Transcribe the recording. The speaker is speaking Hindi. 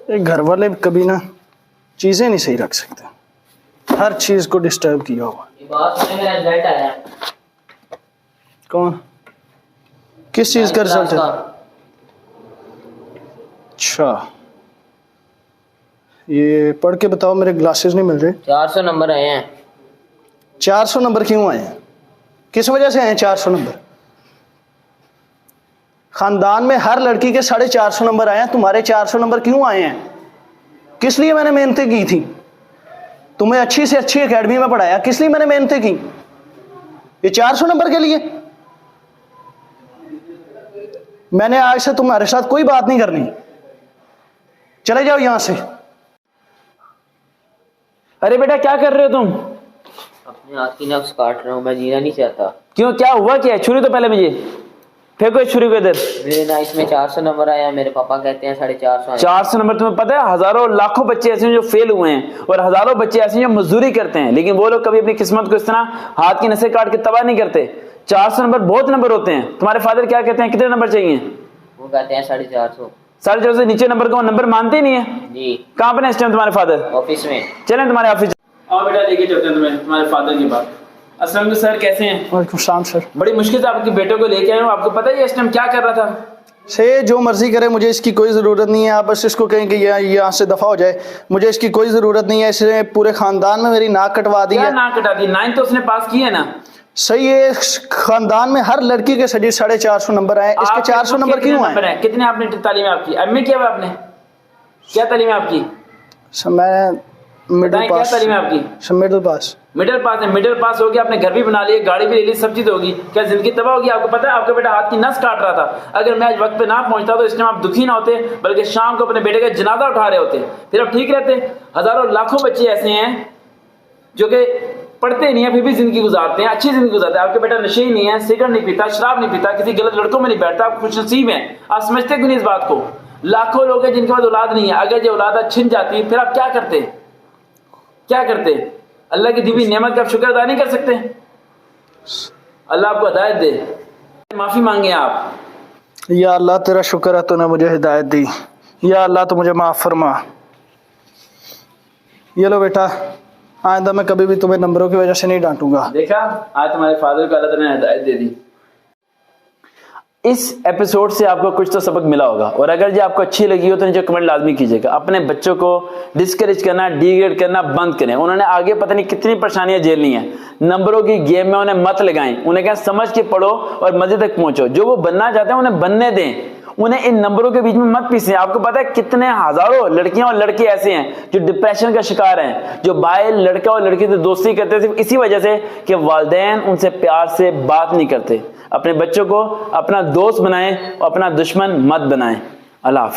ये घर वाले कभी ना चीजें नहीं सही रख सकते, हर चीज को डिस्टर्ब किया हुआ। ये बात सुने, मेरा रिजल्ट आया। कौन, किस चीज का रिजल्ट है? अच्छा, ये पढ़ के बताओ, मेरे ग्लासेस नहीं मिल रहे। 400 नंबर आए हैं। 400 नंबर क्यों आए हैं? किस वजह से आए हैं 400 नंबर? खानदान में हर लड़की के 450 नंबर आए हैं, तुम्हारे 400 नंबर क्यों आए हैं? किस लिए मैंने मेहनतें की थी? तुम्हें अच्छी से अच्छी एकेडमी में पढ़ाया, किस लिए मैंने मेहनतें की? ये 400 नंबर के लिए? मैंने आज से तुम्हारे साथ कोई बात नहीं करनी, चले जाओ यहां से। अरे बेटा क्या कर रहे हो तुम? अपने हाथ की नब्ज काट रहा हूँ, मैं जीना नहीं चाहता। क्यों, क्या हुआ? क्या है? छुरी तो पहले मुझे फेंको इस छुरी को इधर। मेरे ना इसमें 400 नंबर आया, मेरे पापा कहते हैं 450 400 नंबर। तुम्हें पता है हजारों लाखों बच्चे ऐसे हैं जो फेल हुए हैं, और हजारों बच्चे ऐसे हैं जो मजदूरी करते हैं, लेकिन वो लोग कभी अपनी किस्मत को इस तरह हाथ की नसें काट के तबाह नहीं करते। 400 नंबर बहुत नंबर होते हैं। तुम्हारे फादर क्या कहते हैं, कितने नंबर चाहिए? वो कहते हैं 450। 450 से नीचे नंबर को नंबर मानते ही नहीं है जी। कहाँ पर है इस टाइम तुम्हारे फादर? ऑफिस में। चलें तुम्हारे ऑफिस। आओ बेटा, लेके चलते हैं तुम्हें तुम्हारे फादर की बात। अस्सलाम वालेकुम सर, कैसे हैं? वालेकुम सलाम सर। बड़ी मुश्किल से आपके बेटे को लेके आए हूँ। आपको पता है इस टाइम क्या कर रहा था? से जो मर्जी करे, मुझे इसकी कोई ज़रूरत नहीं है। आप बस इसको कहें कि यहाँ से दफ़ा हो जाए, मुझे इसकी कोई ज़रूरत नहीं है। इसने पूरे ख़ानदान में मेरी नाक कटवा दी है। नाक कटा दी? 9 तो उसने पास की है ना। सही है, ख़ानदान में हर लड़की के 450 नंबर आए, इसके 400 नंबर क्यों आए? कितने आपने तालीम आपकी? एमए किया हुआ आपने? क्या तालीम है आपकी? मैं मिडिल क्या पास। तालीम है आपकी? Middle pass. मिडिल पास है। मिडिल पास हो गया, आपने घर भी बना लिया, गाड़ी भी ले ली, सब चीज होगी, क्या जिंदगी तबाह होगी? आपको पता है आपका बेटा हाथ की नस काट रहा था। अगर मैं आज वक्त पे ना पहुंचता तो इस टाइम आप दुखी ना होते, बल्कि शाम को अपने बेटे का जनाजा उठा रहे होते, फिर आप ठीक रहते। हजारों लाखों बच्चे ऐसे हैं जो कि पढ़ते नहीं है, फिर भी जिंदगी गुजारते हैं, अच्छी जिंदगी गुजारते हैं। आपके बेटा नशे ही नहीं है, सिगरेट नहीं पीता, शराब नहीं पीता, किसी गलत लड़कों में नहीं बैठता, आप खुश नसीब हैं। आप समझते क्यों नहीं इस बात को? लाखों लोग हैं जिनके पास औलाद नहीं है। अगर ये औलाद छिन जाती फिर आप क्या करते? क्या करते? अल्लाह की दी हुई नेमत का आप शुक्र अदा नहीं कर सकते? अल्लाह आपको हिदायत दे। माफी मांगे आप। या अल्लाह तेरा शुक्र है तूने मुझे हिदायत दी, या अल्लाह तो मुझे माफ़ फरमा। ये लो बेटा, आइंदा मैं कभी भी तुम्हें नंबरों की वजह से नहीं डांटूंगा। देखा, आज तुम्हारे फादर को अल्लाह ताला ने हिदायत दे दी। इस एपिसोड से आपको कुछ तो सबक मिला होगा, और अगर ये आपको अच्छी लगी हो तो नीचे कमेंट लाजमी कीजिएगा। अपने बच्चों को डिस्करेज करना, डिग्रेड करना बंद करें। उन्होंने आगे पता नहीं कितनी परेशानियां झेलनी है। नंबरों की गेम में उन्हें मत लगाएं। उन्हें कहें समझ के पढ़ो और मजे तक पहुंचो। जो वो बनना चाहते हैं उन्हें बनने दें, उन्हें इन नंबरों के बीच में मत पीसें। आपको पता है कितने हजारों लड़कियां और लड़के ऐसे हैं जो डिप्रेशन का शिकार हैं, जो भाई लड़का और लड़की से दोस्ती करते हैं सिर्फ इसी वजह से कि वालिदैन उनसे प्यार से बात नहीं करते। अपने बच्चों को अपना दोस्त बनाएं और अपना दुश्मन मत बनाएं। अल्लाह हाफिज।